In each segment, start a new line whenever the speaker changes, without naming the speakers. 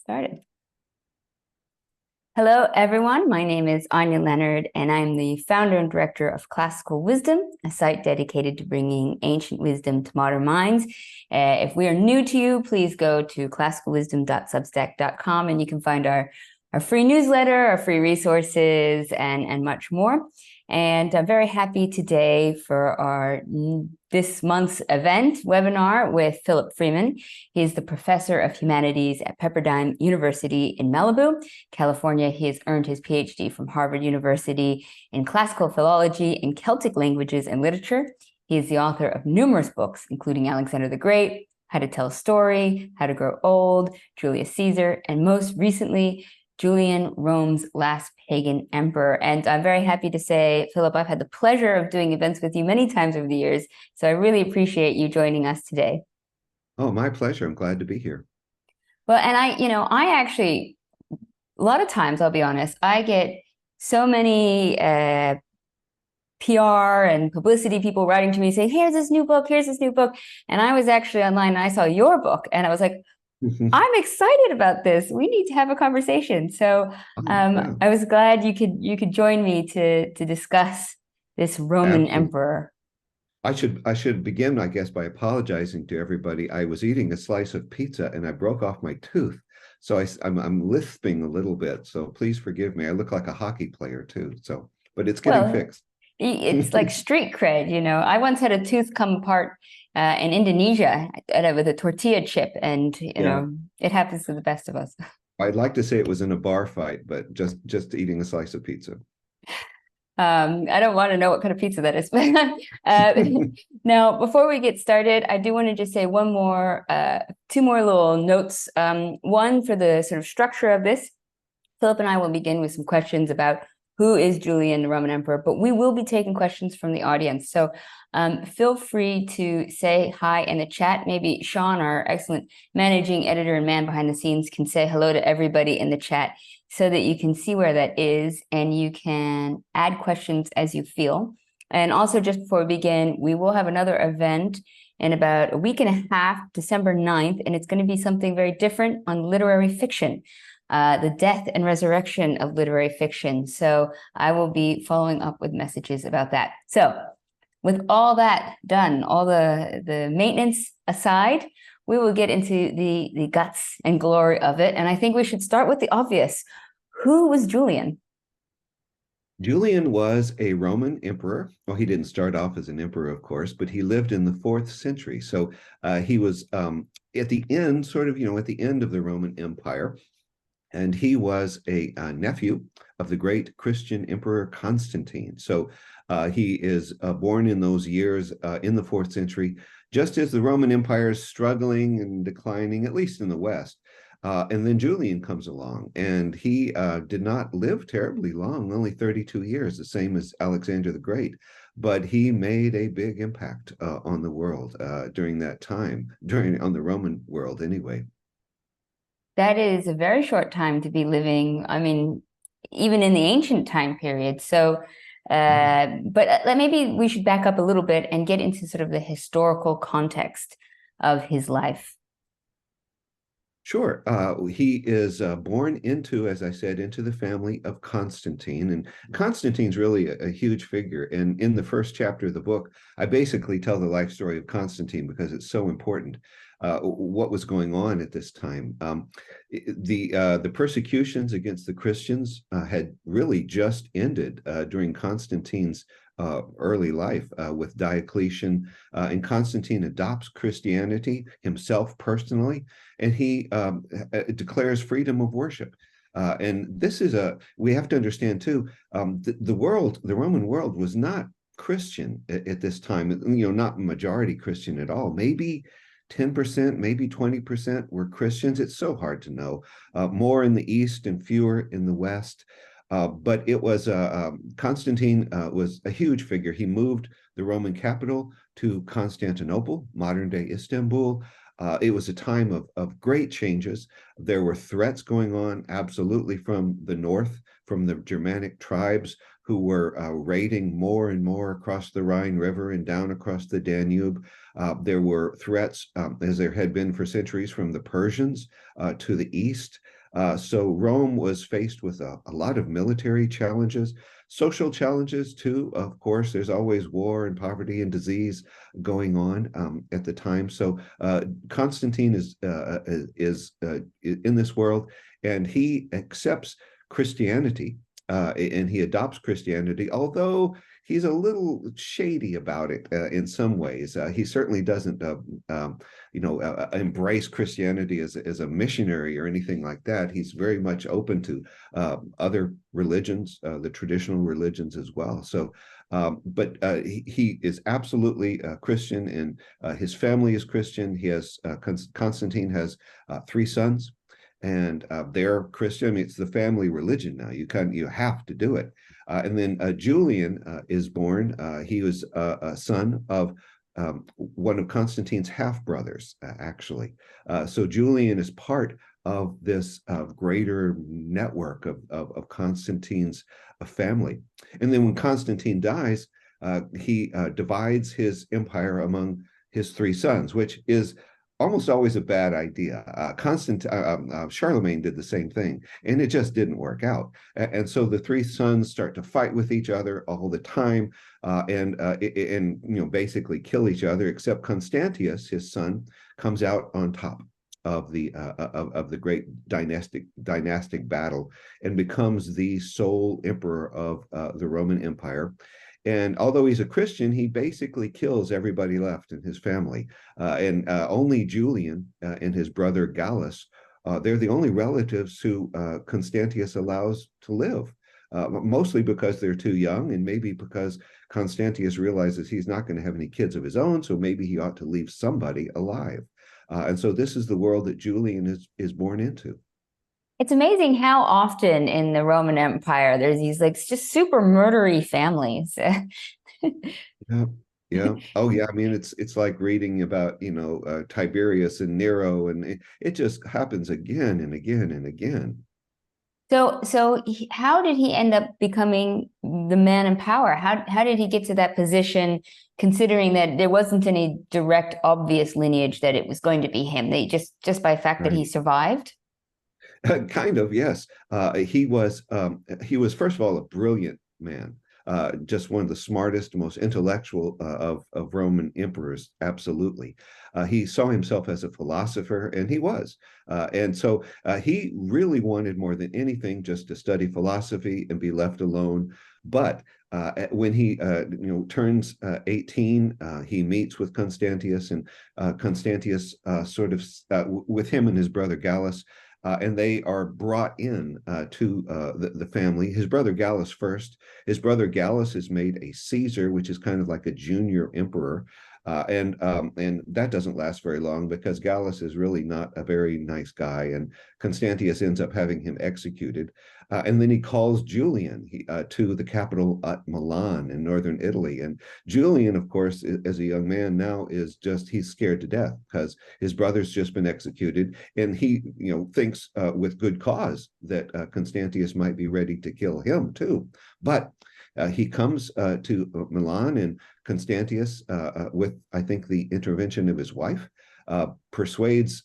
Started. Hello, everyone. My name is Anya Leonard, and I'm the founder and director of Classical Wisdom, a site dedicated to bringing ancient wisdom to modern minds. If we are new to you, please go to classicalwisdom.substack.com, and you can find our free newsletter, our free resources, and much more. And I'm very happy today for our this month's event webinar with Philip Freeman. He's the professor of humanities at Pepperdine University in Malibu, California. He has earned his PhD from Harvard University in classical philology and Celtic languages and literature. He is the author of numerous books, including Alexander the Great, How to Tell a Story, How to Grow Old, Julius Caesar, and most recently, Julian, Rome's last pagan emperor. And I'm very happy to say, Philip, I've had the pleasure of doing events with you many times over the years, so I really appreciate you joining us today.
Oh, my pleasure. I'm glad to be here.
Well, and I actually, a lot of times, I'll be honest, I get so many PR and publicity people writing to me saying, here's this new book, And I was actually online and I saw your book and I was like, I'm excited about this. We need to have a conversation. So
Yeah.
I was glad you could join me to discuss this Roman emperor.
I should begin, I guess, by apologizing to everybody. I was eating a slice of pizza and I broke off my tooth. So I'm lisping a little bit. So please forgive me. I look like a hockey player too. So, but it's getting fixed.
It's like street cred, I once had a tooth come apart in Indonesia with a tortilla chip, and it happens to the best of us.
I'd like to say it was in a bar fight, but just eating a slice of pizza.
I don't want to know what kind of pizza that is. Now, before we get started, I do want to just say two more little notes. One, for the sort of structure of this, Philip and I will begin with some questions about who is Julian, the Roman emperor, but we will be taking questions from the audience. So feel free to say hi in the chat. Maybe Sean, our excellent managing editor and man behind the scenes, can say hello to everybody in the chat so that you can see where that is and you can add questions as you feel. And also, just before we begin, we will have another event in about a week and a half, December 9th, and it's going to be something very different on literary fiction. The death and resurrection of literary fiction. So I will be following up with messages about that. So with all that done, all the maintenance aside, we will get into the guts and glory of it. And I think we should start with the obvious. Who was Julian?
Julian was a Roman emperor. Well, he didn't start off as an emperor, of course, but he lived in the 4th century. So he was at the end, at the end of the Roman Empire. And he was a nephew of the great Christian emperor Constantine. So he is born in those years in the 4th century, just as the Roman Empire is struggling and declining, at least in the West. And then Julian comes along, and he did not live terribly long, only 32 years, the same as Alexander the Great. But he made a big impact on the world during that time, on the Roman world anyway.
That is a very short time to be living, I mean, even in the ancient time period. So, but maybe we should back up a little bit and get into sort of the historical context of his life.
Sure. He is born into, as I said, into the family of Constantine. And Constantine's really a huge figure. And in the first chapter of the book, I basically tell the life story of Constantine because it's so important. What was going on at this time. The persecutions against the Christians had really just ended during Constantine's early life with Diocletian, and Constantine adopts Christianity himself personally, and he declares freedom of worship. And this is we have to understand too, the Roman world was not Christian at this time, not majority Christian at all. Maybe 10%, maybe 20% were Christians. It's so hard to know. More in the East and fewer in the West. But it was Constantine was a huge figure. He moved the Roman capital to Constantinople, modern-day Istanbul. It was a time of great changes. There were threats going on, absolutely, from the north, from the Germanic tribes who were raiding more and more across the Rhine River and down across the Danube. There were threats, as there had been for centuries, from the Persians to the east. So Rome was faced with a lot of military challenges, social challenges too. Of course, there's always war and poverty and disease going on at the time. So Constantine is in this world, and he accepts Christianity, and he adopts Christianity, although he's a little shady about it in some ways. He certainly doesn't, embrace Christianity as a missionary or anything like that. He's very much open to other religions, the traditional religions as well. So, but he is absolutely Christian, and his family is Christian. He has Constantine has 3 sons, and they're Christian. I mean, it's the family religion now. You have to do it. And then Julian is born. He was a son of one of Constantine's half-brothers, actually. So Julian is part of this greater network of Constantine's family. And then when Constantine dies, he divides his empire among his 3 sons, which is almost always a bad idea. Charlemagne did the same thing, and it just didn't work out. And so the 3 sons start to fight with each other all the time, and basically kill each other. Except Constantius, his son, comes out on top of the great dynastic battle and becomes the sole emperor of the Roman Empire. And although he's a Christian, he basically kills everybody left in his family. And only Julian and his brother Gallus, they're the only relatives who Constantius allows to live, mostly because they're too young, and maybe because Constantius realizes he's not going to have any kids of his own, so maybe he ought to leave somebody alive. And so this is the world that Julian is born into.
It's amazing how often in the Roman Empire there's these like just super murdery families.
Yeah, yeah. Oh, yeah. I mean, it's like reading about Tiberius and Nero, and it just happens again and again and again.
So how did he end up becoming the man in power? How did he get to that position, considering that there wasn't any direct, obvious lineage that it was going to be him? They just by fact that he survived?
Kind of, yes. He was first of all a brilliant man, just one of the smartest, most intellectual of Roman emperors. Absolutely, he saw himself as a philosopher, and he was, and so he really wanted more than anything just to study philosophy and be left alone. But when he turns 18, he meets with Constantius, and Constantius with him and his brother Gallus. And they are brought in to the family. His brother Gallus first. His brother Gallus is made a Caesar, which is kind of like a junior emperor. And that doesn't last very long, because Gallus is really not a very nice guy, and Constantius ends up having him executed. And then he calls Julian to the capital at Milan in northern Italy. And Julian, of course, as a young man now, he's scared to death because his brother's just been executed, and he thinks with good cause that Constantius might be ready to kill him too. But he comes to Milan, and Constantius, with I think the intervention of his wife, persuades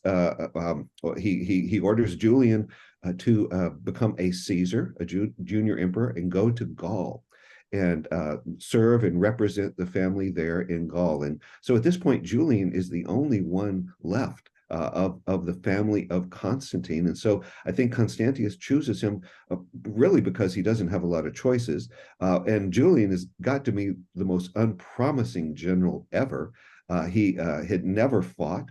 he orders Julian to become a Caesar, a junior emperor, and go to Gaul and serve and represent the family there in Gaul. And so at this point, Julian is the only one left of the family of Constantine. And so I think Constantius chooses him really because he doesn't have a lot of choices. And Julian has got to be the most unpromising general ever. He had never fought.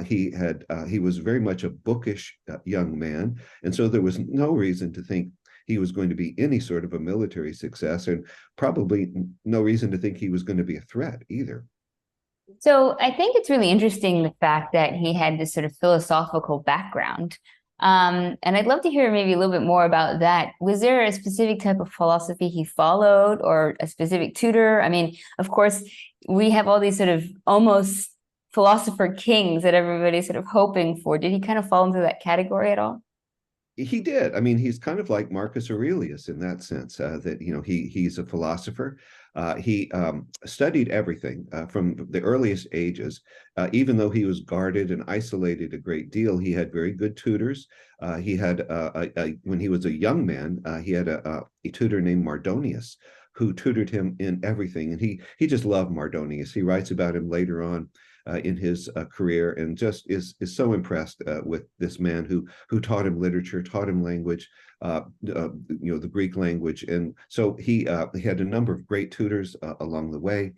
He was very much a bookish young man. And so there was no reason to think he was going to be any sort of a military success, and probably no reason to think he was going to be a threat either.
So I think it's really interesting, the fact that he had this sort of philosophical background. And I'd love to hear maybe a little bit more about that. Was there a specific type of philosophy he followed, or a specific tutor? I mean, of course, we have all these sort of almost philosopher kings that everybody's sort of hoping for. Did he kind of fall into that category at all?
He did. I mean, he's kind of like Marcus Aurelius in that sense, that he's a philosopher, He studied everything from the earliest ages. Even though he was guarded and isolated a great deal, he had very good tutors. He had, when he was a young man, he had a tutor named Mardonius, who tutored him in everything. And he just loved Mardonius. He writes about him later on in his career, and just is so impressed with this man who taught him literature, taught him language, the Greek language. And so he had a number of great tutors along the way.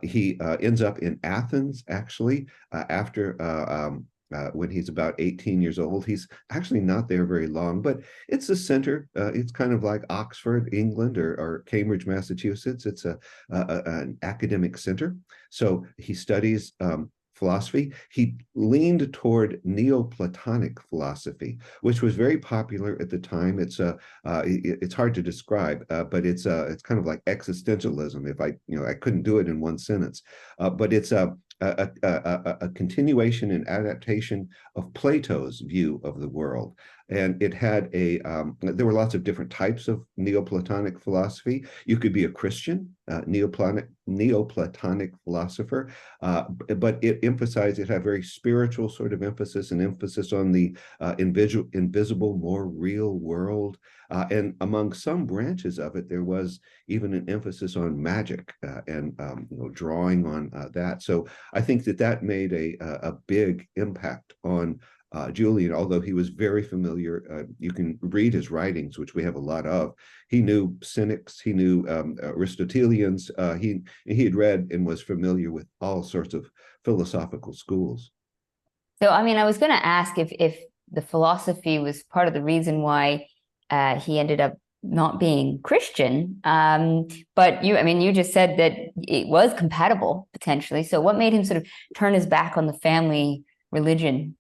He ends up in Athens, actually, after when he's about 18 years old. He's actually not there very long, but it's a center. It's kind of like Oxford, England, or Cambridge, Massachusetts. It's an academic center. So he studies philosophy. He leaned toward Neoplatonic philosophy, which was very popular at the time. It's hard to describe, but it's kind of like existentialism. If I couldn't do it in one sentence, but it's a continuation and adaptation of Plato's view of the world. And it had there were lots of different types of Neoplatonic philosophy. You could be a Christian, Neoplatonic philosopher, but it emphasized, it had very spiritual sort of emphasis, an emphasis on the invisible, more real world. And among some branches of it, there was even an emphasis on magic and drawing on that. So I think that made a big impact on Julian, although he was very familiar. You can read his writings, which we have a lot of. He knew Cynics, he knew Aristotelians. He had read and was familiar with all sorts of philosophical schools.
So, I mean, I was going to ask if the philosophy was part of the reason why he ended up not being Christian. But you just said that it was compatible potentially. So what made him sort of turn his back on the family religion?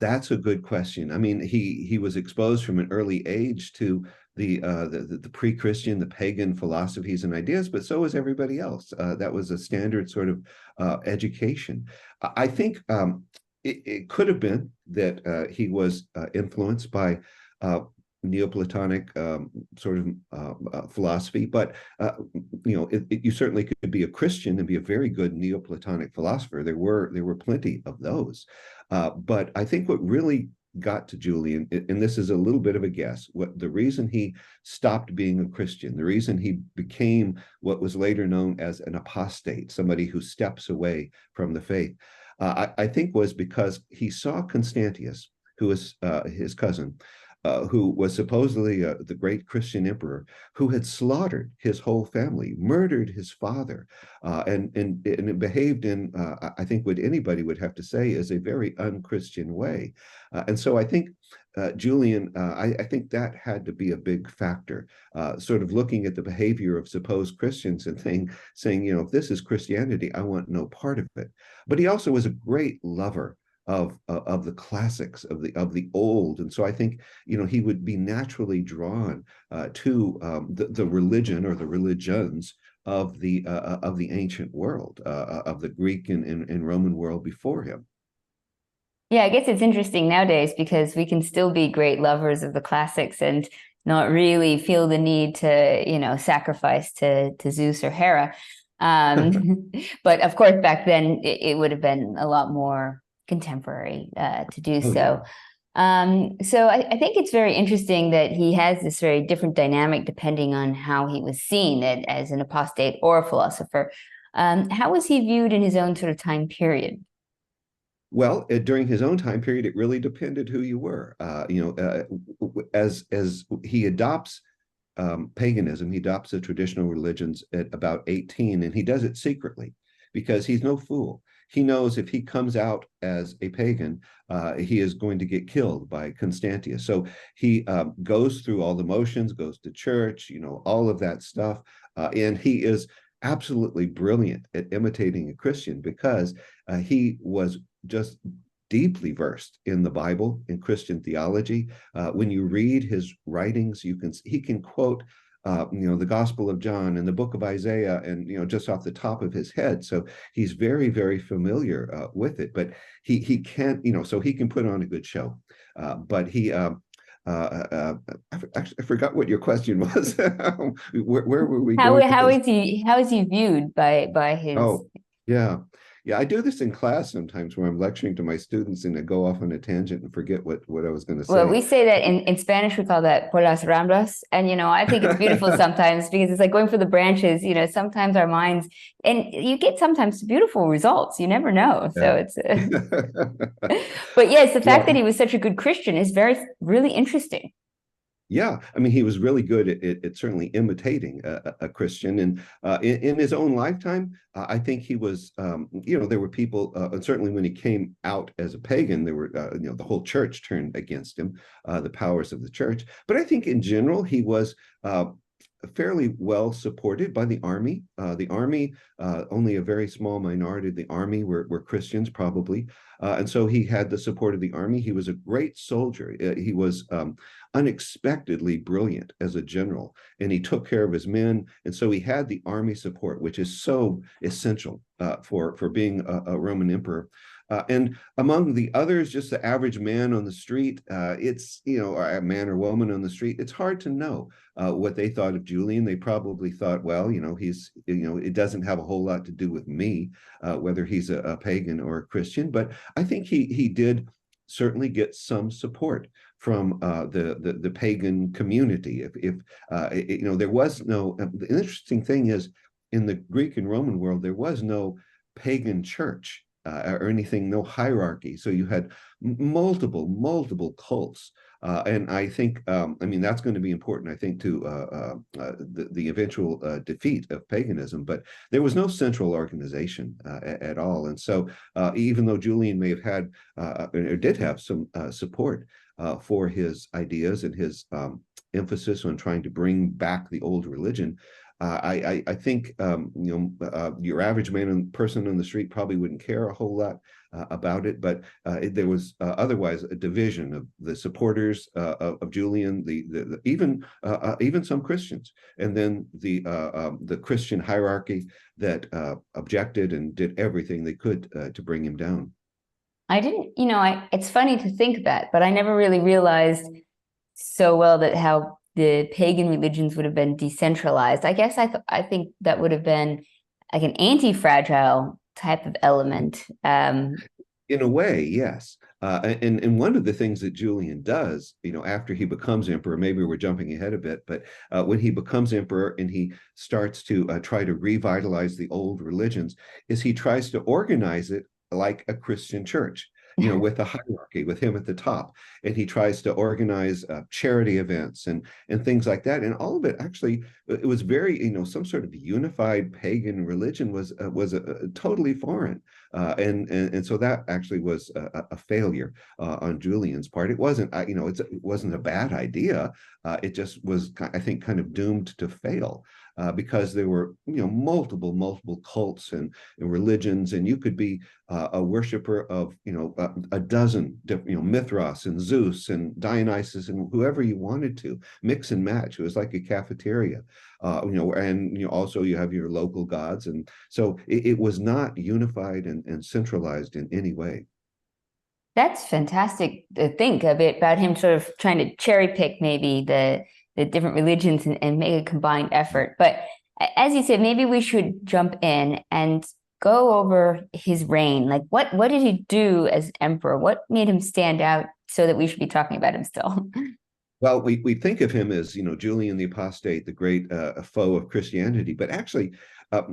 That's a good question. I mean, he was exposed from an early age to the pre-Christian, the pagan philosophies and ideas, but so was everybody else. That was a standard sort of education. I think it could have been that he was influenced by Neoplatonic sort of philosophy, but you certainly could be a Christian and be a very good Neoplatonic philosopher. There were plenty of those, but I think what really got to Julian, and this is a little bit of a guess, what the reason he stopped being a Christian, the reason he became what was later known as an apostate, somebody who steps away from the faith, I think was because he saw Constantius, who was his cousin, who was supposedly the great Christian emperor, who had slaughtered his whole family, murdered his father, and behaved in, I think, what anybody would have to say is a very un-Christian way. And so I think Julian, I think that had to be a big factor, sort of looking at the behavior of supposed Christians and saying, if this is Christianity, I want no part of it. But he also was a great lover of the classics, of the old, and so I think he would be naturally drawn to the religion or the religions of the ancient world, of the Greek and Roman world before him.
Yeah, I guess it's interesting nowadays because we can still be great lovers of the classics and not really feel the need to sacrifice to Zeus or Hera. But of course, back then it would have been a lot more contemporary to do so. Yeah. So I think it's very interesting that he has this very different dynamic depending on how he was seen as an apostate or a philosopher. How was he viewed in his own sort of time period?
Well, during his own time period, it really depended who you were. As he adopts paganism, he adopts the traditional religions at about 18, and he does it secretly because he's no fool. He knows if he comes out as a pagan, he is going to get killed by Constantius. So he goes through all the motions, goes to church, all of that stuff. And he is absolutely brilliant at imitating a Christian because he was just deeply versed in the Bible, in Christian theology. When you read his writings, he can quote the Gospel of John and the book of Isaiah, and just off the top of his head. So he's very, very familiar with it. But he can't, so he can put on a good show. But he I forgot what your question was. Where were we
How
going with
how
this?
is he viewed by his?
Oh, yeah. Yeah, I do this in class sometimes where I'm lecturing to my students and I go off on a tangent and forget what I was going to
Well,
say.
we say that in Spanish we call that por las ramblas, and I think it's beautiful sometimes because it's like going for the branches. Sometimes our minds, and you get sometimes beautiful results. You never know.
Yeah.
So it's, but yes, the fact that
Well,
he was such a good Christian is really interesting.
yeah, I mean, he was really good at certainly imitating a Christian, and in his own lifetime, I think he was. There were people, and certainly when he came out as a pagan, there were, the whole church turned against him, the powers of the church. But I think in general, he was. Fairly well supported by the army. Only a very small minority of the army were Christians, probably. And so he had the support of the army. He was a great soldier. He was unexpectedly brilliant as a general, and he took care of his men. And so he had the army support, which is so essential for being a Roman emperor. And among the others, just the average man on the street, it's, a man or woman on the street, it's hard to know what they thought of Julian. They probably thought, well, it doesn't have a whole lot to do with me, whether he's a pagan or a Christian. But I think he did certainly get some support from the pagan community. There was no. The interesting thing is, in the Greek and Roman world, there was no pagan church. Or anything, no hierarchy. So you had multiple cults. And I think, that's going to be important, I think, to the eventual defeat of paganism. But there was no central organization at all. And so even though Julian may have had, or did have some support for his ideas and his emphasis on trying to bring back the old religion, I think your average man and person on the street probably wouldn't care a whole lot about it, but there was otherwise a division of the supporters of Julian, even some Christians, and then the Christian hierarchy that objected and did everything they could to bring him down.
I didn't, it's funny to think that, but I never really realized so well that how the pagan religions would have been decentralized. I guess I think that would have been like an anti-fragile type of element.
In a way, yes. And one of the things that Julian does, after he becomes emperor, maybe we're jumping ahead a bit, but when he becomes emperor and he starts to try to revitalize the old religions, is he tries to organize it like a Christian church, with a hierarchy, with him at the top. And he tries to organize charity events and things like that. And all of it actually, it was very, some sort of unified pagan religion was totally foreign. And so that actually was a failure on Julian's part. It wasn't, it wasn't a bad idea. It just was, I think, kind of doomed to fail. Because there were, multiple cults and religions, and you could be a worshiper of, a dozen, Mithras and Zeus and Dionysus and whoever you wanted to mix and match. It was like a cafeteria, and also you have your local gods, and so it was not unified and centralized in any way.
That's fantastic to think a bit about him sort of trying to cherry pick maybe the different religions and make a combined effort. But as you said, maybe we should jump in and go over his reign. Like what did he do as emperor? What made him stand out so that we should be talking about him still?
Well, we think of him as, Julian the Apostate, the great foe of Christianity, but actually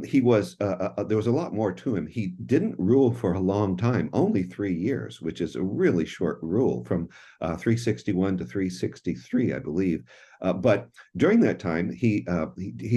he was, there was a lot more to him. He didn't rule for a long time, only 3 years, which is a really short rule, from 361 to 363, I believe. But during that time, he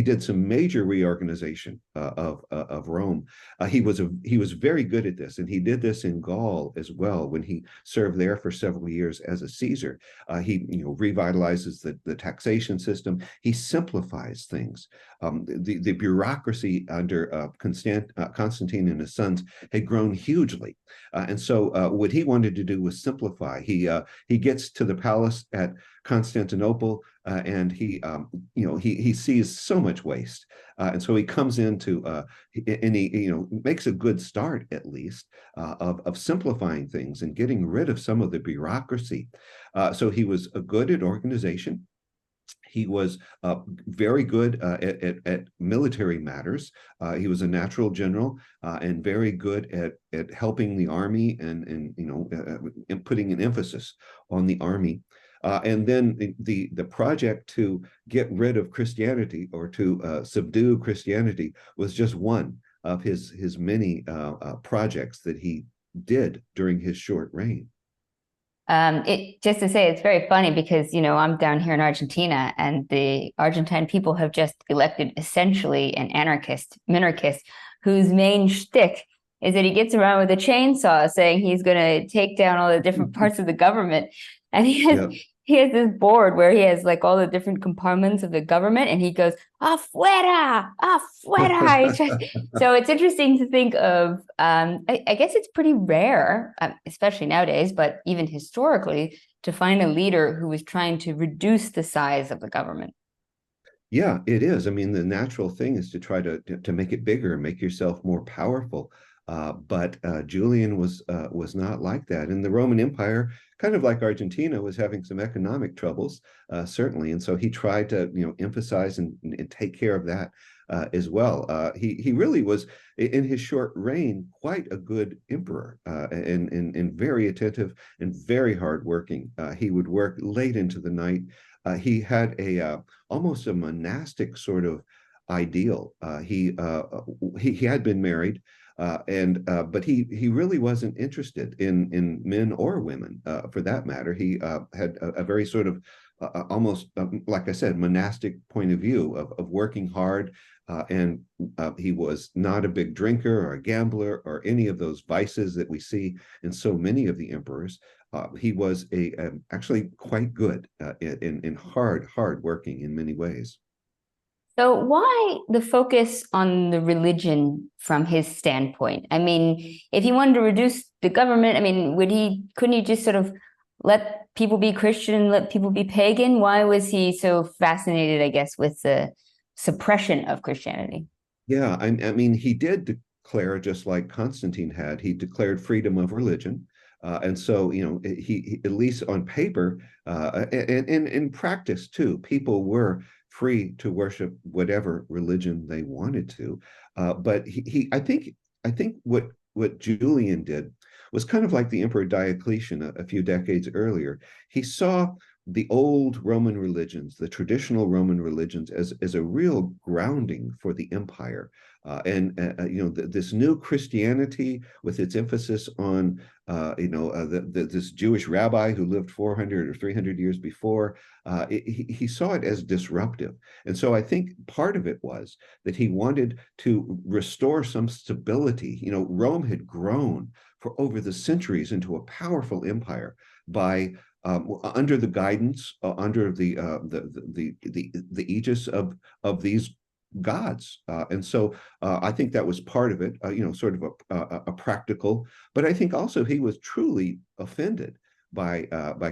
did some major reorganization of Rome. He was very good at this, and he did this in Gaul as well when he served there for several years as a Caesar. He revitalizes the taxation system. He simplifies things. The bureaucracy under Constantine and his sons had grown hugely, and so what he wanted to do was simplify. He gets to the palace at Constantinople. and he sees so much waste, and so he comes into and he makes a good start at least of simplifying things and getting rid of some of the bureaucracy. So he was good at organization. He was very good at military matters. He was a natural general and very good at helping the army and putting an emphasis on the army. And then the project to get rid of Christianity or to subdue Christianity was just one of his many projects that he did during his short reign.
Just to say, it's very funny because, I'm down here in Argentina and the Argentine people have just elected essentially an minarchist whose main shtick is that he gets around with a chainsaw saying he's going to take down all the different parts of the government. And he has this board where he has like all the different compartments of the government and he goes, afuera, afuera. So it's interesting to think of, I guess it's pretty rare, especially nowadays, but even historically, to find a leader who was trying to reduce the size of the government.
Yeah, it is. I mean, the natural thing is to try to make it bigger, make yourself more powerful. But Julian was not like that. And the Roman Empire, kind of like Argentina, was having some economic troubles, certainly. And so he tried to emphasize and take care of that as well. He really was, in his short reign, quite a good emperor and very attentive and very hardworking. He would work late into the night. He had almost a monastic sort of ideal. He had been married. But he really wasn't interested in men or women, for that matter. He had a very sort of almost, like I said, monastic point of view of working hard, and he was not a big drinker or a gambler or any of those vices that we see in so many of the emperors. He was actually quite good in hard working in many ways.
So why the focus on the religion from his standpoint? I mean, if he wanted to reduce the government, I mean, couldn't he just sort of let people be Christian, let people be pagan? Why was he so fascinated, I guess, with the suppression of Christianity?
Yeah, I mean, he did declare, just like Constantine had, he declared freedom of religion. And so, he at least on paper, and in practice too, people were free to worship whatever religion they wanted to. But I think what Julian did was kind of like the Emperor Diocletian a few decades earlier. He saw the old Roman religions, the traditional Roman religions, as a real grounding for the empire. This new Christianity with its emphasis on, this Jewish rabbi who lived 400 or 300 years before, he saw it as disruptive. And so I think part of it was that he wanted to restore some stability. Rome had grown for over the centuries into a powerful empire by under the guidance, under the aegis of these gods, and so I think that was part of it. Sort of a practical, but I think also he was truly offended by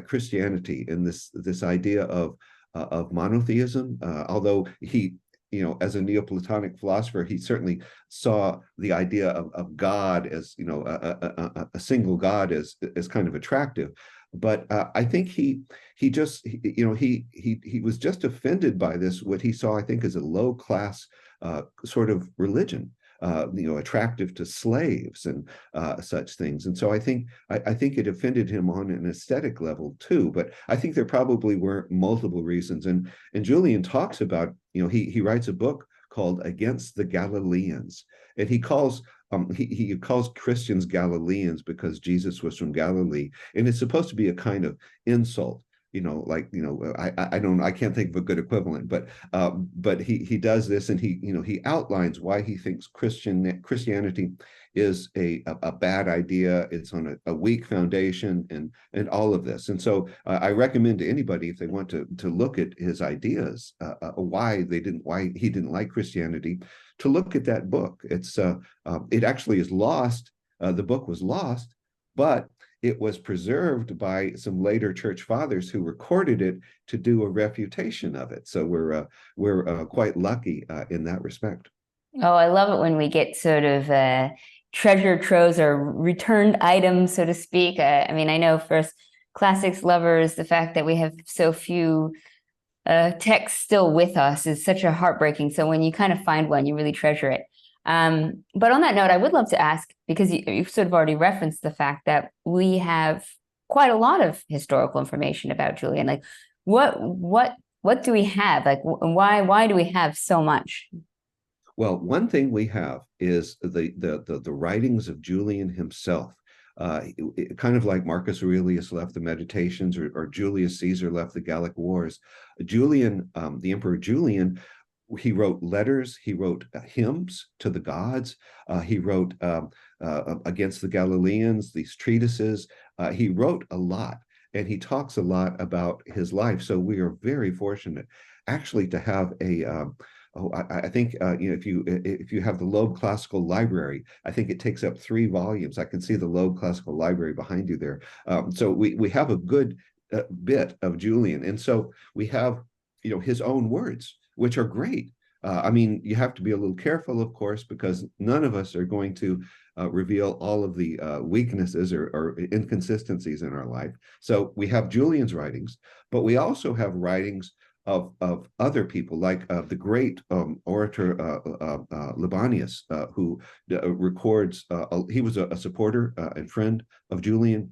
Christianity and this idea of monotheism. Although he, as a Neoplatonic philosopher, he certainly saw the idea of God as a single God as kind of attractive. But I think he was just offended by this, what he saw, I think, as a low class sort of religion, attractive to slaves and such things. And so I think it offended him on an aesthetic level too. But I think there probably were multiple reasons. And Julian talks about, he writes a book called Against the Galileans, and he calls Christians Galileans because Jesus was from Galilee, and it's supposed to be a kind of insult. I can't think of a good equivalent, but he does this, and he outlines why he thinks Christianity is a bad idea. It's on a weak foundation, and all of this. And so I recommend to anybody, if they want to look at his ideas, why he didn't like Christianity, to look at that book. It actually is lost. The book was lost, but it was preserved by some later church fathers who recorded it to do a refutation of it. So we're quite lucky in that respect.
Oh, I love it when we get sort of treasure troves or returned items, so to speak. I mean, I know for us classics lovers, the fact that we have so few texts still with us is such a heartbreaking. So when you kind of find one, you really treasure it. But on that note, I would love to ask, because you've sort of already referenced the fact that we have quite a lot of historical information about Julian. Like, what do we have? Like, why do we have so much?
Well, one thing we have is the writings of Julian himself. Kind of like Marcus Aurelius left the Meditations, or Julius Caesar left the Gallic Wars. Julian, the Emperor Julian, he wrote letters, he wrote hymns to the gods, he wrote against the Galileans, these treatises. He wrote a lot, and he talks a lot about his life. So we are very fortunate, actually, to have a I think if you have the Loeb Classical Library, I think it takes up 3 volumes. I can see the Loeb Classical Library behind you there. So we have a good bit of Julian, and so we have his own words, which are great. I mean, you have to be a little careful, of course, because none of us are going to reveal all of the weaknesses or inconsistencies in our life. So we have Julian's writings, but we also have writings of other people, like the great orator Libanius, who records, he was a supporter and friend of Julian.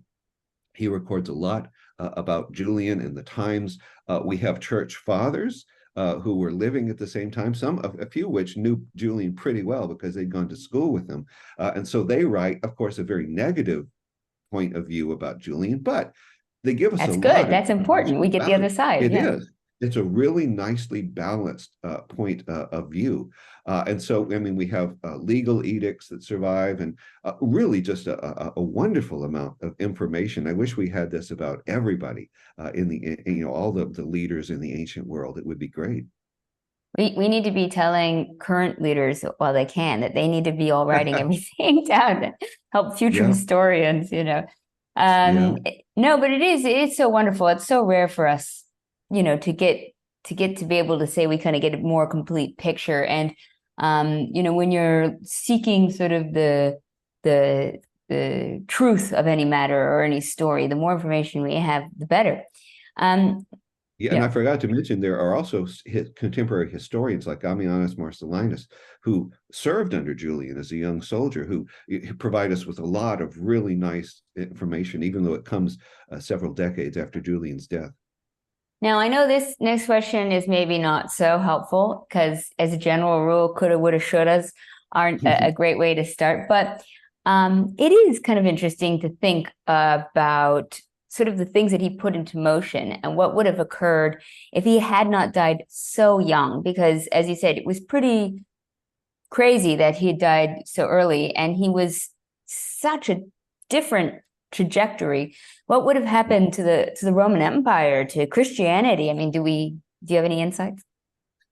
He records a lot about Julian and the times. We have church fathers who were living at the same time, a few which knew Julian pretty well because they'd gone to school with him. And so they write, of course, a very negative point of view about Julian, but they give us
That's
a
good.
lot.
That's important. We get the other side.
It
Yeah.
is. It's a really nicely balanced point of view. And so, I mean, we have legal edicts that survive, and really just a wonderful amount of information. I wish we had this about everybody in the, all the leaders in the ancient world. It would be great.
We need to be telling current leaders while they can that they need to be all writing everything down to help future historians,
Yeah.
No, but it's so wonderful. It's so rare for us, to get to be able to say we kind of get a more complete picture. And when you're seeking sort of the truth of any matter or any story, the more information we have, the better.
Yeah, and I forgot to mention there are also contemporary historians like Ammianus Marcellinus, who served under Julian as a young soldier, who provide us with a lot of really nice information, even though it comes several decades after Julian's death.
Now, I know this next question is maybe not so helpful because, as a general rule, coulda, woulda, shouldas aren't a great way to start. But it is kind of interesting to think about sort of the things that he put into motion and what would have occurred if he had not died so young. Because, as you said, it was pretty crazy that he had died so early, and he was such a different trajectory. What would have happened to the Roman Empire, to Christianity? I mean, do you have any insights?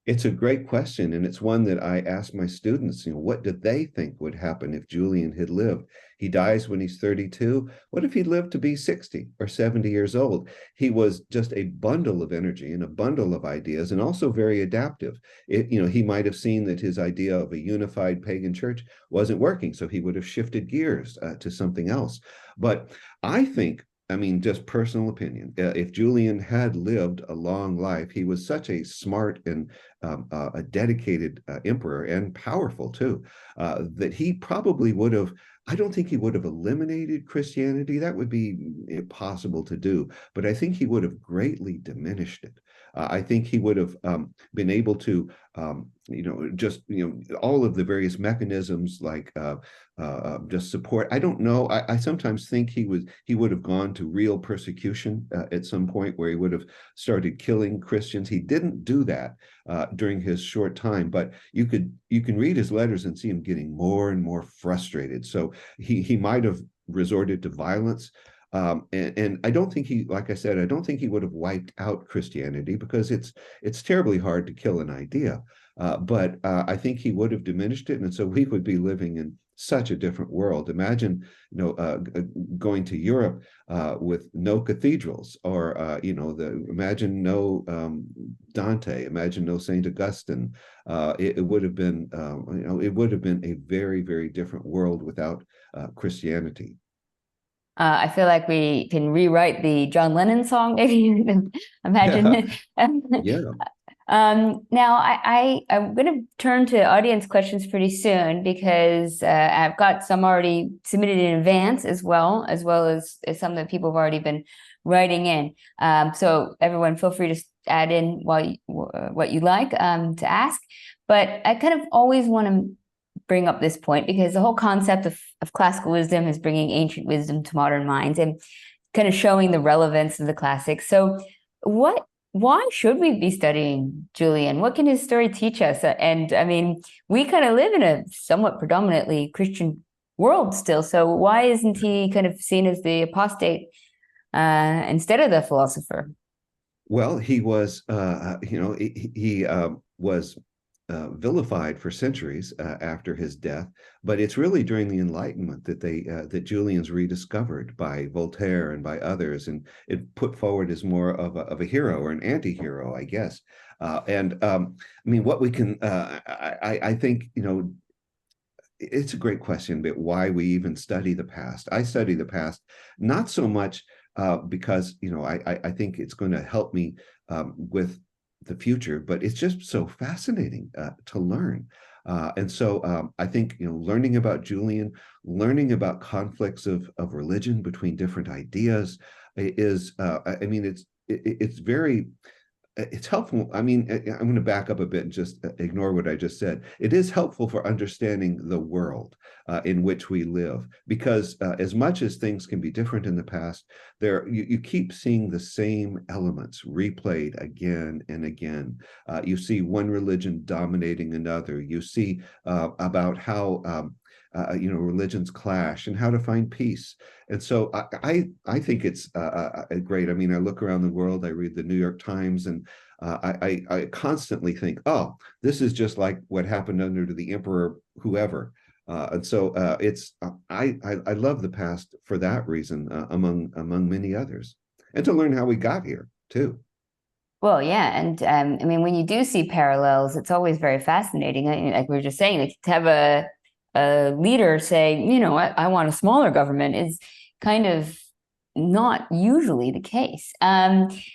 It's a great question, and it's one that I ask my students, what did they think would happen if Julian had lived? He dies when he's 32. What if he lived to be 60 or 70 years old? He was just a bundle of energy and a bundle of ideas, and also very adaptive. He might have seen that his idea of a unified pagan church wasn't working, so he would have shifted gears to something else. But I think, I mean, just personal opinion, if Julian had lived a long life, he was such a smart and a dedicated emperor, and powerful too, that he probably would have, I don't think he would have eliminated Christianity. That would be impossible to do, but I think he would have greatly diminished it. I think he would have been able to, all of the various mechanisms like just support. I don't know. I sometimes think he would have gone to real persecution at some point, where he would have started killing Christians. He didn't do that during his short time, but you can read his letters and see him getting more and more frustrated. So he might have resorted to violence. And I don't think like I said, I don't think he would have wiped out Christianity, because it's terribly hard to kill an idea. But I think he would have diminished it, and so we would be living such a different world. Imagine, going to Europe with no cathedrals, or imagine no Dante, imagine no Saint Augustine. It would have been, it would have been a very, very different world without Christianity.
I feel like we can rewrite the John Lennon song, maybe. Imagine.
Yeah.
Now, I'm going to turn to audience questions pretty soon, because I've got some already submitted in advance, as well as some that people have already been writing in. So everyone, feel free to add in what you like to ask. But I kind of always want to bring up this point, because the whole concept of classical wisdom is bringing ancient wisdom to modern minds and kind of showing the relevance of the classics. So why should we be studying Julian? What can his story teach us? And I mean, we kind of live in a somewhat predominantly Christian world still. So why isn't he kind of seen as the apostate instead of the philosopher?
Well, he was, he was vilified for centuries after his death, but it's really during the Enlightenment that that Julian's rediscovered by Voltaire and by others, and it put forward as more of a hero, or an anti-hero, I guess. I mean, what we can, I think, it's a great question, but why we even study the past. I study the past not so much because I think it's going to help me with the future, but it's just so fascinating to learn. And so I think, learning about Julian, learning about conflicts of religion between different ideas is, I mean, it's very, it's helpful. I mean, I'm going to back up a bit and just ignore what I just said. It is helpful for understanding the world in which we live, because as much as things can be different in the past, you keep seeing the same elements replayed again and again. You see one religion dominating another. You see about how religions clash and how to find peace. And so I think it's great. I mean, I look around the world, I read the New York Times, and I constantly think, oh, this is just like what happened under the emperor, whoever. And so I love the past for that reason, among many others, and to learn how we got here too.
Well, yeah, and I mean, when you do see parallels, it's always very fascinating. Like we were just saying, like, to have a leader say, I want a smaller government, is kind of not usually the case.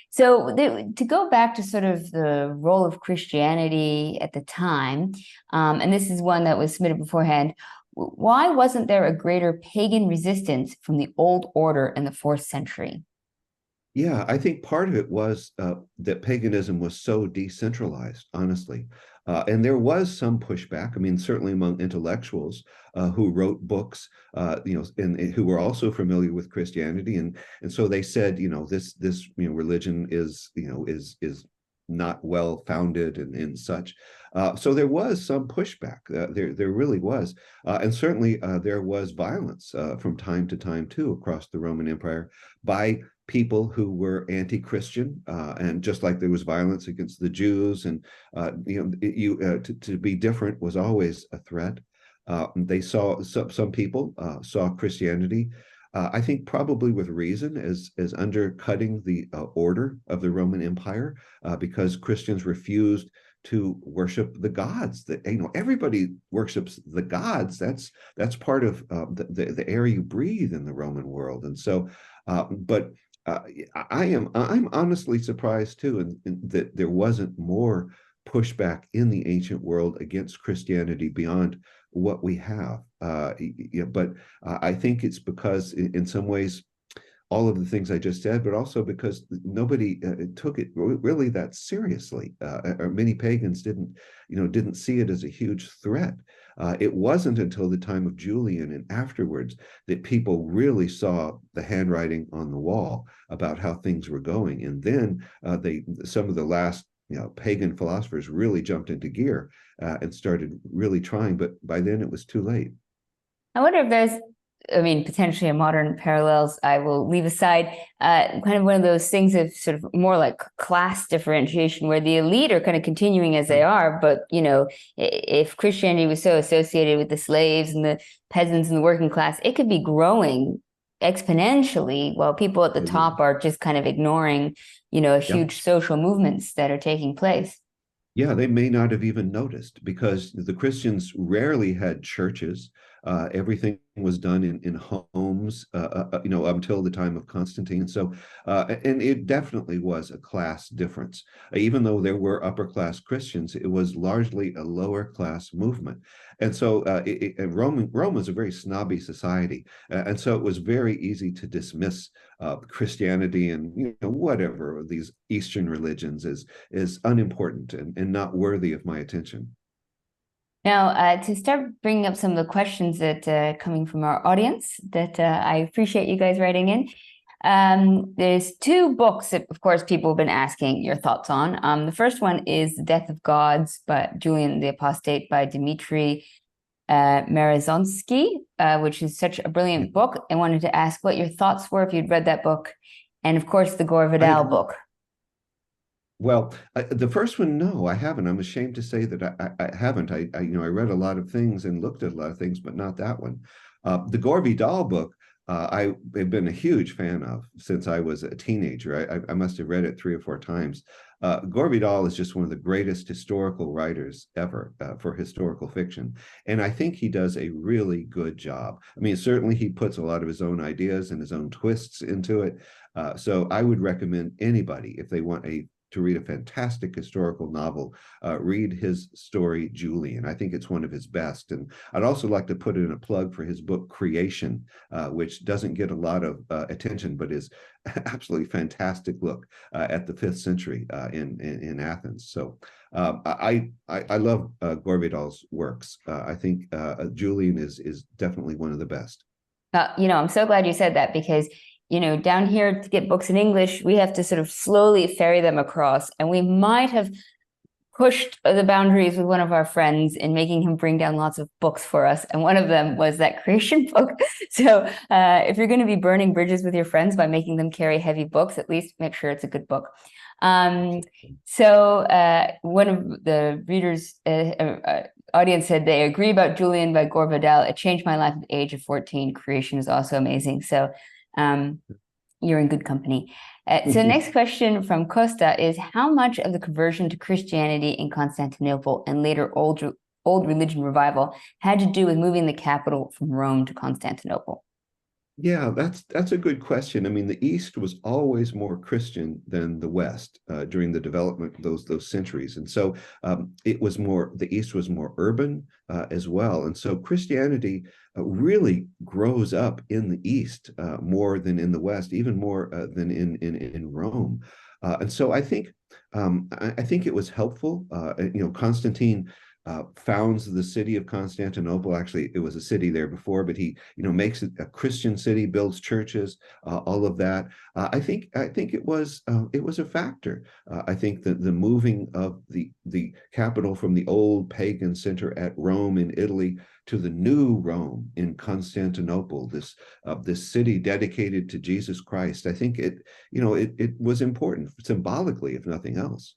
So to go back to sort of the role of Christianity at the time, and this is one that was submitted beforehand, why wasn't there a greater pagan resistance from the old order in the 4th century?
Yeah, I think part of it was that paganism was so decentralized, honestly. And there was some pushback. I mean, certainly among intellectuals who wrote books, and who were also familiar with Christianity, and so they said, this religion is not well founded and such. So there was some pushback. There really was, and certainly there was violence from time to time too across the Roman Empire by people who were anti-Christian, and just like there was violence against the Jews, and to be different was always a threat. They saw some people saw Christianity, I think probably with reason, as undercutting the order of the Roman Empire, because Christians refused to worship the gods. That everybody worships the gods. That's part of the air you breathe in the Roman world, and so, but. I'm honestly surprised too, that there wasn't more pushback in the ancient world against Christianity beyond what we have. But I think it's because, in some ways, all of the things I just said, but also because nobody took it really that seriously, or many pagans didn't see it as a huge threat. It wasn't until the time of Julian and afterwards that people really saw the handwriting on the wall about how things were going, and then some of the last pagan philosophers really jumped into gear and started really trying, but by then it was too late.
I wonder if there's I mean, potentially a modern parallels I will leave aside, kind of one of those things of sort of more like class differentiation, where the elite are kind of continuing as they are, but, you know, if Christianity was so associated with the slaves and the peasants and the working class, it could be growing exponentially while people at the top are just kind of ignoring, you know, huge social movements that are taking place.
Yeah, they may not have even noticed because the Christians rarely had churches. Everything was done in homes, you know, until the time of Constantine. So, and it definitely was a class difference. Even though there were upper class Christians, it was largely a lower class movement. And so, Rome was a very snobby society, and so it was very easy to dismiss Christianity and, you know, whatever these Eastern religions is unimportant and not worthy of my attention.
Now, to start bringing up some of the questions that coming from our audience that I appreciate you guys writing in. There's two books that, of course, people have been asking your thoughts on. The first one is The Death of Gods by Julian the Apostate by Dmitry Marozonsky, which is such a brilliant book. I wanted to ask what your thoughts were if you'd read that book. And of course, the Gore Vidal book.
Well, the first one, no, I haven't. I'm ashamed to say that I haven't. You know, I read a lot of things and looked at a lot of things, but not that one. The Gore Vidal book, I have been a huge fan of since I was a teenager. I must have read it 3 or 4 times. Gore Vidal is just one of the greatest historical writers ever for historical fiction. And I think he does a really good job. I mean, certainly he puts a lot of his own ideas and his own twists into it. So I would recommend anybody, if they want to read a fantastic historical novel, read his story, Julian. I think it's one of his best. And I'd also like to put in a plug for his book, Creation, which doesn't get a lot of attention, but is absolutely fantastic look at the 5th century in Athens. So I love Gore Vidal's works. I think Julian is definitely one of the best.
You know, I'm so glad you said that because, you know, down here to get books in English, we have to sort of slowly ferry them across. And we might have pushed the boundaries with one of our friends in making him bring down lots of books for us. And one of them was that Creation book. So if you're going to be burning bridges with your friends by making them carry heavy books, at least make sure it's a good book. So one of the readers, audience said they agree about Julian by Gore Vidal. It changed my life at the age of 14. Creation is also amazing. So you're in good company. So next question from Costa is, how much of the conversion to Christianity in Constantinople and later old religion revival had to do with moving the capital from Rome to Constantinople?
Yeah, that's a good question. I mean, the East was always more Christian than the West during the development of those centuries, and so the East was more urban as well, and so Christianity really grows up in the East more than in the West, even more than in Rome, and so I think it was helpful. You know, Constantine founds the city of Constantinople. Actually, it was a city there before, but he, you know, makes it a Christian city, builds churches, all of that. I think it was a factor. I think that the moving of the capital from the old pagan center at Rome in Italy to the new Rome in Constantinople, this city dedicated to Jesus Christ. I think it was important symbolically, if nothing else.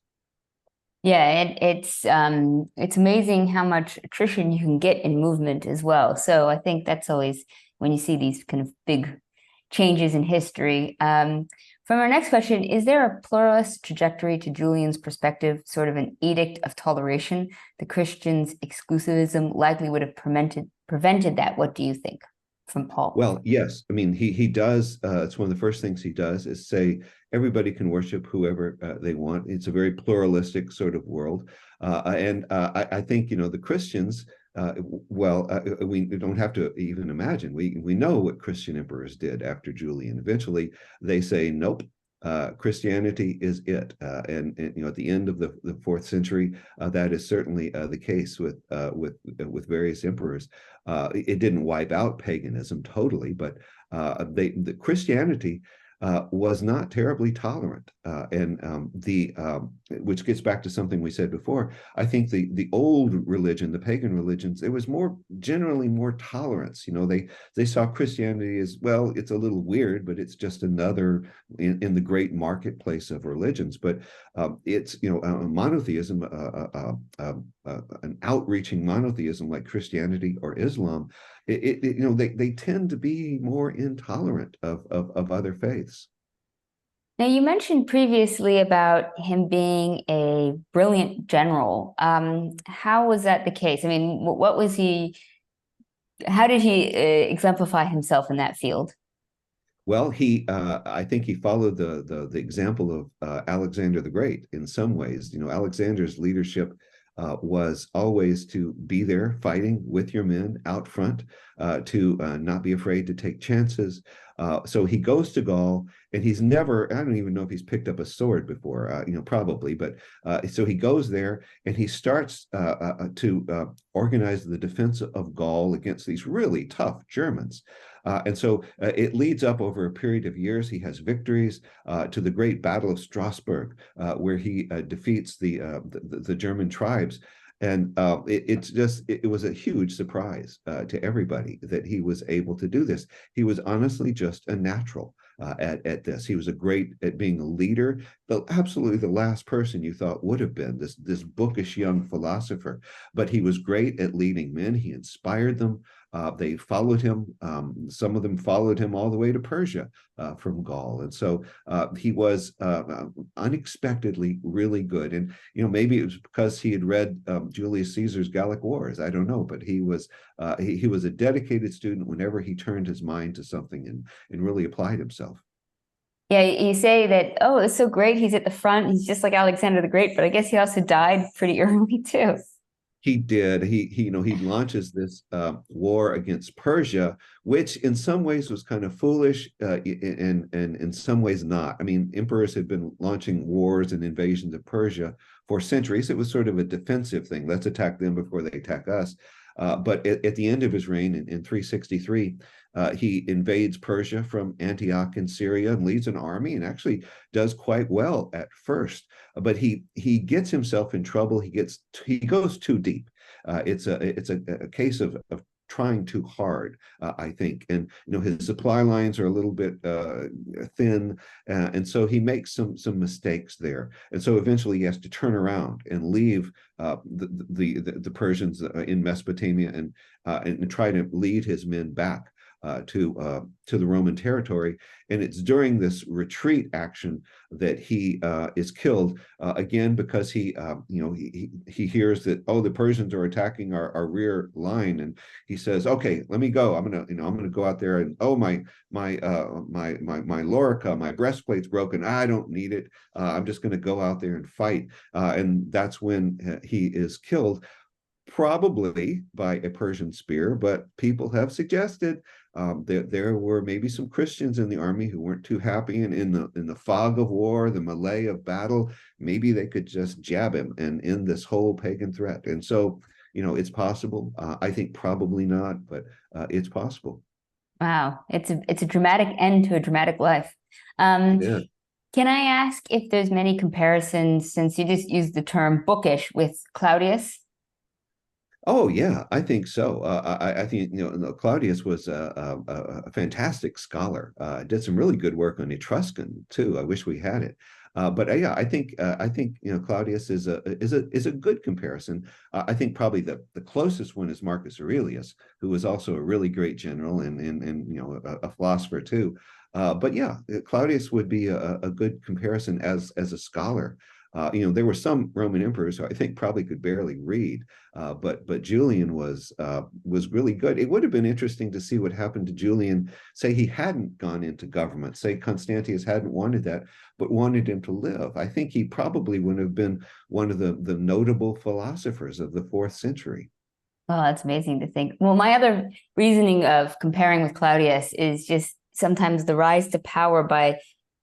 Yeah, it's amazing how much attrition you can get in movement as well. So I think that's always when you see these kind of big changes in history. From our next question, is there a pluralist trajectory to Julian's perspective, sort of an edict of toleration? The Christians' exclusivism likely would have prevented that. What do you think? From Paul?
Well, yes. I mean, he does. It's one of the first things he does is say everybody can worship whoever they want. It's a very pluralistic sort of world, and I think, you know, the Christians. We don't have to even imagine. We know what Christian emperors did after Julian. Eventually, they say, nope. Christianity is it, and you know, at the end of the 4th century, that is certainly the case with various emperors. It didn't wipe out paganism totally, but the Christianity was not terribly tolerant. Which gets back to something we said before. I think the old religion, the pagan religions, there was generally more tolerance. They saw Christianity as, well, it's a little weird, but it's just another in the great marketplace of religions. But it's monotheism, an outreaching monotheism like Christianity or Islam. They tend to be more intolerant of other faiths.
Now, you mentioned previously about him being a brilliant general. How was that the case? I mean, what was he? How did he exemplify himself in that field?
Well, I think he followed the example of Alexander the Great in some ways. Alexander's leadership was always to be there fighting with your men out front, to not be afraid to take chances. So he goes to Gaul, and he's never, I don't even know if he's picked up a sword before, probably, but so he goes there and he starts to organize the defense of Gaul against these really tough Germans. And so it leads up over a period of years. He has victories to the great Battle of Strasbourg, where he defeats the German tribes. And it was a huge surprise to everybody that he was able to do this. He was honestly just a natural at this. He was great at being a leader, absolutely the last person you thought would have been this bookish young philosopher. But he was great at leading men. He inspired them. They followed him. Some of them followed him all the way to Persia from Gaul. And so he was unexpectedly really good. And, maybe it was because he had read Julius Caesar's Gallic Wars. I don't know, but he was a dedicated student whenever he turned his mind to something and really applied himself.
Yeah, you say that, oh, it's so great. He's at the front. He's just like Alexander the Great, but I guess he also died pretty early too.
He did. He launches this war against Persia, which in some ways was kind of foolish, and in some ways not. I mean, emperors had been launching wars and invasions of Persia for centuries. It was sort of a defensive thing. Let's attack them before they attack us. But at the end of his reign in 363, he invades Persia from Antioch in Syria and leads an army and actually does quite well at first. But he gets himself in trouble. He goes too deep. It's a case of trying too hard, I think. And his supply lines are a little bit thin, and so he makes some mistakes there. And so eventually he has to turn around and leave the Persians in Mesopotamia and try to lead his men back to the Roman territory. And it's during this retreat action that he is killed again, because he hears that, oh, the Persians are attacking our rear line, and he says, okay, let me go. I'm gonna go out there, and oh, my lorica, my breastplate's broken. I don't need it. I'm just gonna go out there and fight. And that's when he is killed, probably by a Persian spear, but people have suggested there were maybe some Christians in the army who weren't too happy, and in the fog of war, the melee of battle, maybe they could just jab him and end this whole pagan threat. And so, it's possible. I think probably not, but it's possible.
Wow, it's a dramatic end to a dramatic life.
Yeah.
Can I ask if there's many comparisons, since you just used the term bookish, with Claudius?
Oh yeah, I think so. I think Claudius was a fantastic scholar. Did some really good work on Etruscan too. I wish we had it. But yeah, I think Claudius is a good comparison. I think probably the closest one is Marcus Aurelius, who was also a really great general and a philosopher too. But yeah, Claudius would be a good comparison as a scholar. There were some Roman emperors who I think probably could barely read, but Julian was really good. It would have been interesting to see what happened to Julian. Say he hadn't gone into government. Say Constantius hadn't wanted that, but wanted him to live. I think he probably would have been one of the notable philosophers of the 4th century.
Well, that's amazing to think. Well, my other reasoning of comparing with Claudius is just sometimes the rise to power by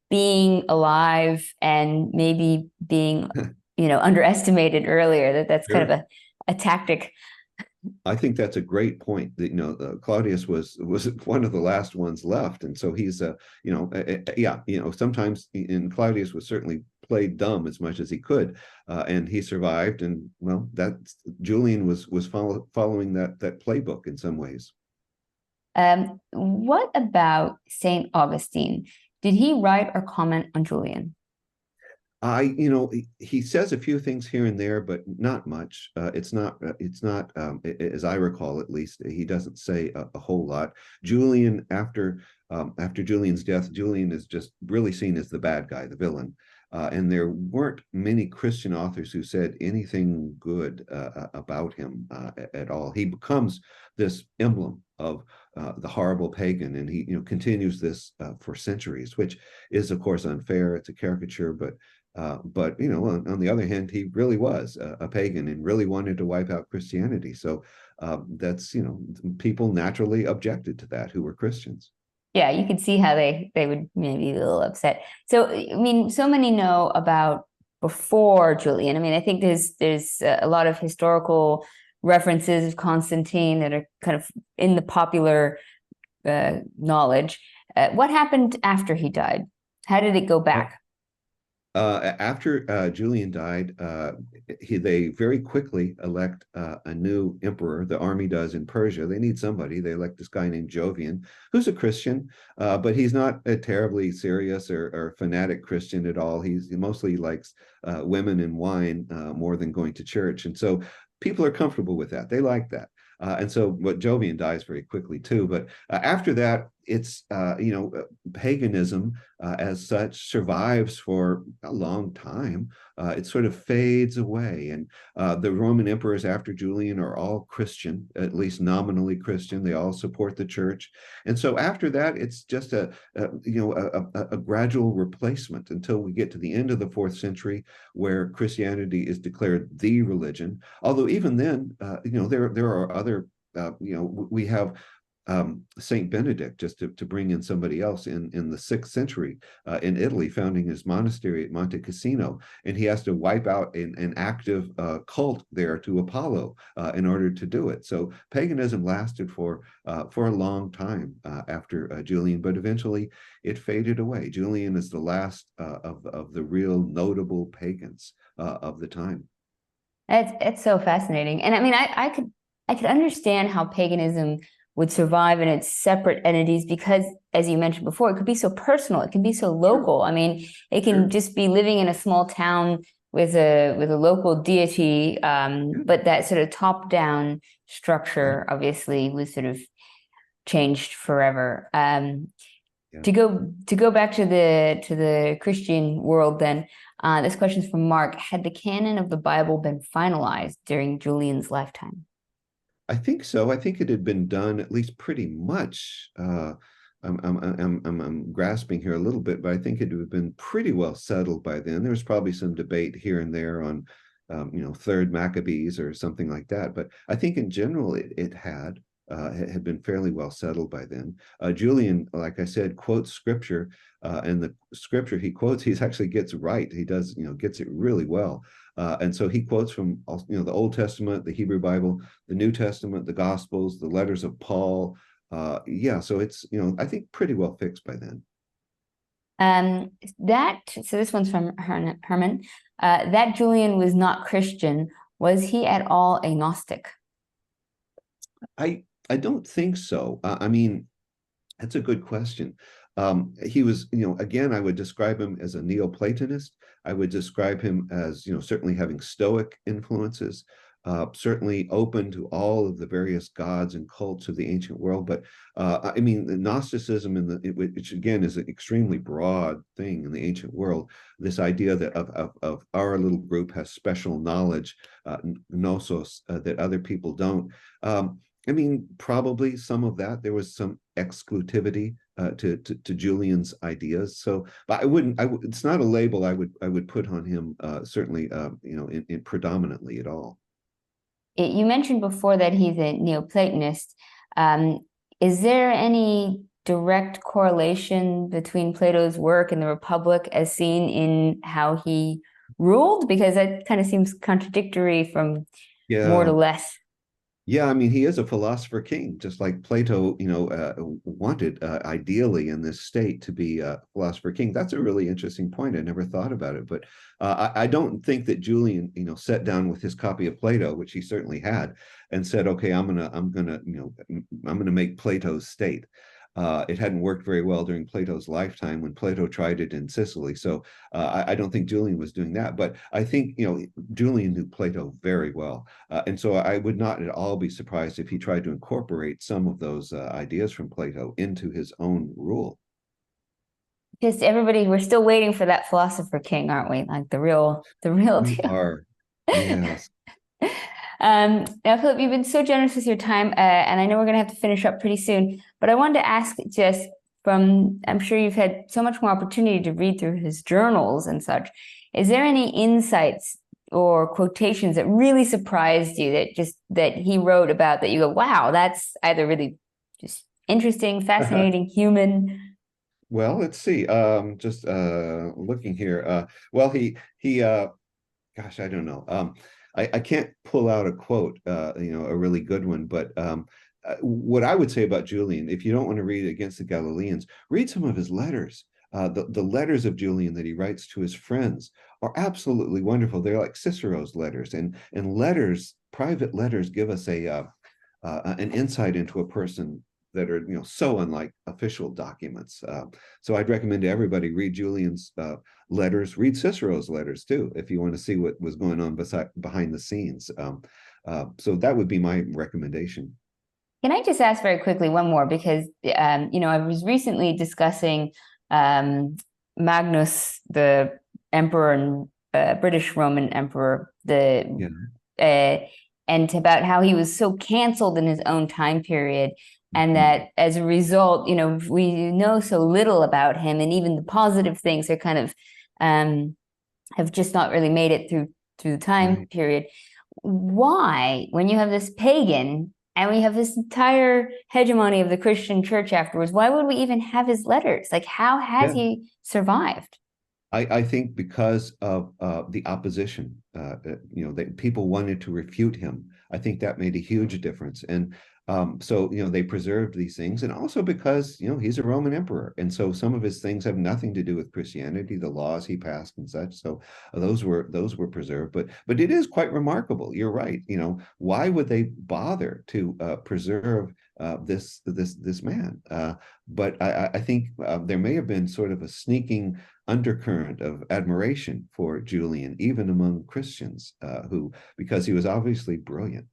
being alive and maybe being underestimated earlier. That's kind of a tactic
I think that's a great point. That, Claudius was one of the last ones left, and so he's yeah, sometimes, and Claudius was certainly played dumb as much as he could, and he survived. And well, that Julian was following that playbook in some ways.
What about Saint Augustine? Did he write or comment on Julian?
He says a few things here and there, but not much. It's not, as I recall, at least, he doesn't say a whole lot. Julian, after Julian's death, Julian is just really seen as the bad guy, the villain. And there weren't many Christian authors who said anything good about him at all. He becomes this emblem of the horrible pagan, and he continues this for centuries, which is, of course, unfair. It's a caricature, but on the other hand, he really was a pagan and really wanted to wipe out Christianity. So that's, people naturally objected to that who were Christians.
Yeah, you could see how they would maybe be a little upset. So, I mean, so many know about before Julian. I mean, I think there's a lot of historical references of Constantine that are kind of in the popular knowledge. What happened after he died? How did it go back?
After Julian died, they very quickly elect a new emperor. The army does in Persia. They need somebody. They elect this guy named Jovian, who's a Christian, but he's not a terribly serious or fanatic Christian at all. He mostly likes women and wine more than going to church. And so people are comfortable with that. They like that. And so Jovian dies very quickly too. But after that, it's, paganism as such survives for a long time. It sort of fades away. And the Roman emperors after Julian are all Christian, at least nominally Christian. They all support the church. And so after that, it's just a gradual replacement until we get to the end of the 4th century, where Christianity is declared the religion. Although even then, there are other, we have Saint Benedict, just to bring in somebody else, in the 6th century in Italy, founding his monastery at Monte Cassino, and he has to wipe out an active cult there to Apollo in order to do it. So paganism lasted for a long time after Julian, but eventually it faded away. Julian is the last of the real notable pagans of the time.
It's so fascinating, and I mean, I could understand how paganism would survive in its separate entities because, as you mentioned before, it could be so personal. It can be so local. I mean, it can just be living in a small town with a local deity, but that sort of top-down structure obviously was sort of changed forever. To go back to the Christian world, then this question is from Mark. Had the canon of the Bible been finalized during Julian's lifetime?
I think so. I think it had been done at least pretty much. I'm grasping here a little bit, but I think it would have been pretty well settled by then. There was probably some debate here and there on, 3rd Maccabees or something like that. But I think in general it had been fairly well settled by then. Julian, like I said, quotes scripture, and the scripture he quotes, he actually gets right. He does, gets it really well. And so he quotes from, the Old Testament, the Hebrew Bible, the New Testament, the Gospels, the letters of Paul. So it's, I think pretty well fixed by then.
So this one's from Herman. That Julian was not Christian. Was he at all a Gnostic?
I don't think so. I mean, that's a good question. He was, again, I would describe him as a Neoplatonist. I would describe him as, certainly having Stoic influences, certainly open to all of the various gods and cults of the ancient world. But I mean, the Gnosticism, which again is an extremely broad thing in the ancient world, this idea that of our little group has special knowledge, gnosos, that other people don't. I mean, probably some of that. There was some exclusivity to Julian's ideas. So, but it's not a label I would put on him, certainly, in predominantly at all.
You mentioned before that he's a Neoplatonist. Is there any direct correlation between Plato's work and the Republic as seen in how he ruled? Because that kind of seems contradictory from more to less.
Yeah, I mean, he is a philosopher king, just like Plato, wanted ideally in this state to be a philosopher king. That's a really interesting point. I never thought about it, but I don't think that Julian, sat down with his copy of Plato, which he certainly had, and said, "Okay, I'm gonna make Plato's state." It hadn't worked very well during Plato's lifetime when Plato tried it in Sicily. So I don't think Julian was doing that, but I think Julian knew Plato very well. And so I would not at all be surprised if he tried to incorporate some of those ideas from Plato into his own rule.
Just everybody, we're still waiting for that philosopher king, aren't we? Like the real
We
deal.
are, yes.
Now, Philip, you've been so generous with your time, and I know we're going to have to finish up pretty soon, but I wanted to ask just from, I'm sure you've had so much more opportunity to read through his journals and such. Is there any insights or quotations that really surprised you that he wrote about that you go, wow, that's either really just interesting, fascinating, human?
Well, let's see. Just looking here. Well, he gosh, I don't know. I can't pull out a quote, a really good one, but what I would say about Julian, if you don't want to read Against the Galileans, read some of his letters. The letters of Julian that he writes to his friends are absolutely wonderful. They're like Cicero's letters, and letters, private letters, give us an insight into a person that are so unlike official documents. So I'd recommend to everybody read Julian's letters, read Cicero's letters too, if you want to see what was going on behind the scenes. So that would be my recommendation.
Can I just ask very quickly one more? Because, I was recently discussing Magnus, the emperor and British Roman emperor,
Yeah.
And about how he was so canceled in his own time period. And that as a result, we know so little about him, and even the positive things are kind of have just not really made it through the time
Right.
period. Why, when you have this pagan and we have this entire hegemony of the Christian church afterwards, why would we even have his letters? Like, how has
Yeah.
he survived?
I think because of the opposition, that people wanted to refute him. I think that made a huge difference. And so, they preserved these things, and also because, he's a Roman emperor. And so some of his things have nothing to do with Christianity, the laws he passed and such. So those were preserved. But it is quite remarkable. You're right. Why would they bother to preserve this man? But I think there may have been sort of a sneaking undercurrent of admiration for Julian, even among Christians, because he was obviously brilliant.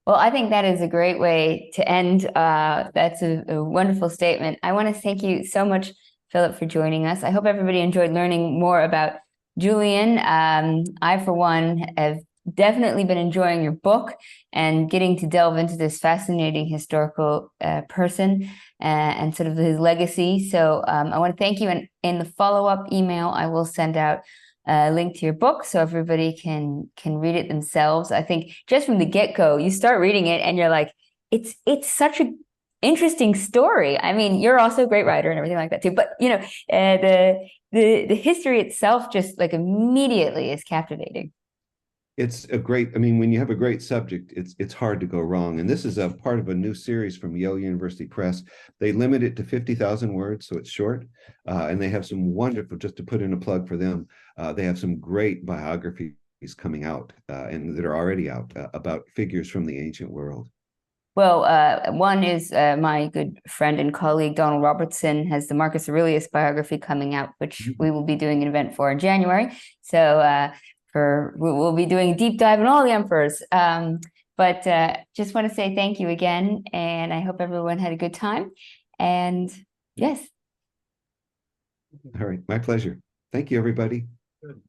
Well, I think that is a great way to end. That's a wonderful statement. I want to thank you so much, Philip, for joining us. I hope everybody enjoyed learning more about Julian. I, for one, have definitely been enjoying your book and getting to delve into this fascinating historical person and sort of his legacy. So I want to thank you. And in the follow-up email, I will send out a link to your book so everybody can read it themselves. I think just from the get-go, you start reading it and you're like, it's such a interesting story. I mean, you're also a great writer and everything like that too. But the history itself just like immediately is captivating.
It's a great, I mean, when you have a great subject, it's hard to go wrong. And this is a part of a new series from Yale University Press. They limit it to 50,000 words, so it's short. And they have some wonderful, just to put in a plug for them, they have some great biographies coming out and that are already out about figures from the ancient world.
Well, one is my good friend and colleague Donald Robertson has the Marcus Aurelius biography coming out, which we will be doing an event for in January. So we'll be doing a deep dive on all the emperors. But just want to say thank you again, and I hope everyone had a good time. And yes.
All right, my pleasure. Thank you, everybody.
Good.